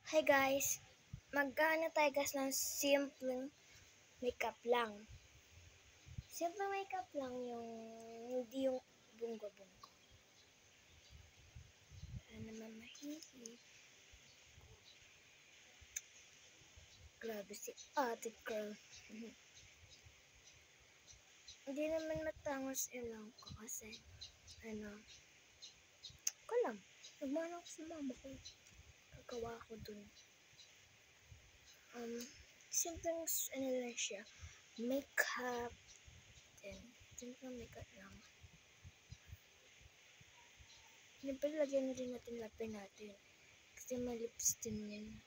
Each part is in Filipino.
Hi guys, magkano tayo guys ng simpleng makeup lang. Simpleng makeup lang yung hindi yung bunga-bunga. Ano naman mahihi. Grabe si ate girl. Hindi naman matangos ilang ko kasi ko lang. Nagmana ko sa mama ko. Kagawa ko dun. Simpleng lang siya. Makeup. Then, simpleng makeup lang. Siyempre, lagyan na rin natin lapin natin. Kasi may lipstick yan.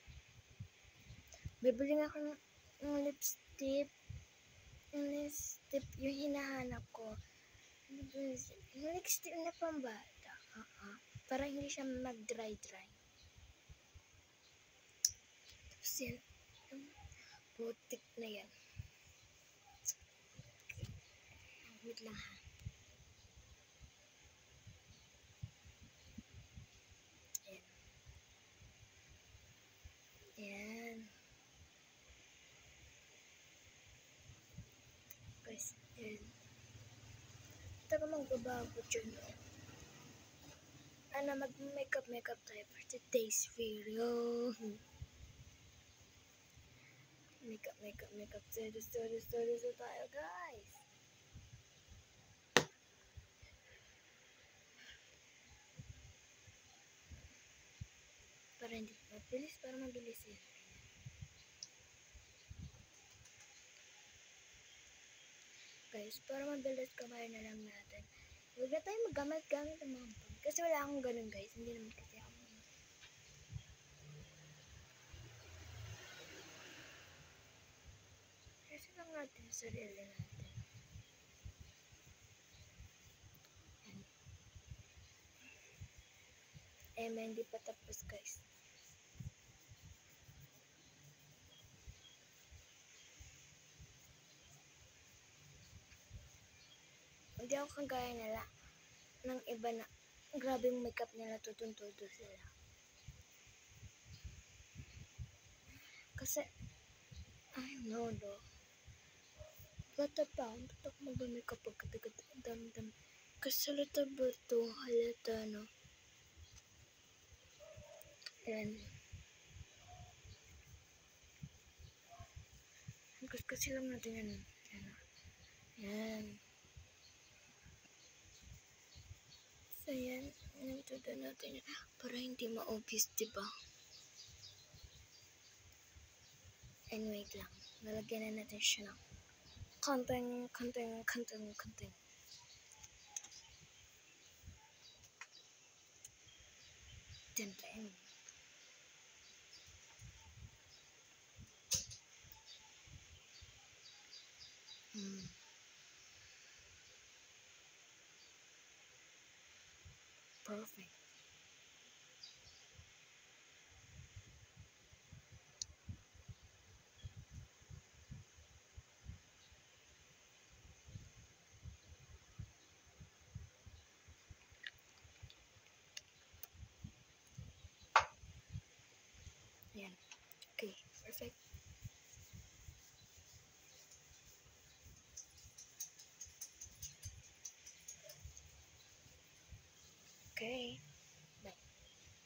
Bibili nga ako ng lipstick. Yung lipstick, yung hinahanap ko. Yung lipstick na pambata. Para hindi siya mag-dry-dry. Tapos yan. Yung putik na yan. Wait lang ha. Yan. Guys, yan. Taka magbabago dyan. Mag-makeup tayo for today's video. Makeup. Story tayo, guys. Para hindi mabilis, para mabilis yan. Guys, para mabilis kamay na lang natin. Huwag na tayo maggamit-gamit ng mga phone. Kasi wala akong ganun guys. Hindi naman kasi ako. Kasi lang natin sa sarili natin. Hindi pa tapos guys. Hindi ako kagaya nila ng iba na grabe yung makeup nila, tutun-tuto sila. Kasi, I know do. Bata pa, ba't ako mag-makeup pagkatigat ang dami-dami. Kasi halata no. Ayan. Kasi lang natin yan. Yan. So yan, natuto natin yan para hindi ma-obvious, diba? And wait lang, nalagyan na natin siya ng konting. Then. Perfect. Yan. Okay, perfect. Okay. Bye.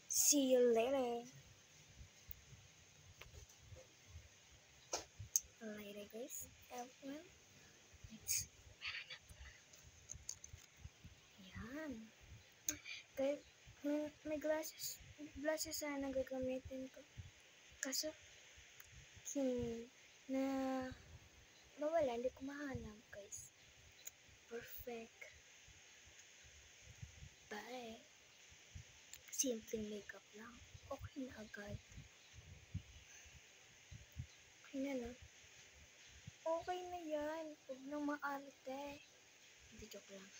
See you later. Later, guys. Everyone. Yan. Guys, may glasses sana gagamitin ko. Kaso, nawala, hindi ko mahanap, guys. Perfect. Bye. Simpleng makeup lang. Okay na agad. Okay na, no? Okay na yan. Huwag nang maarte. Hindi, joke lang.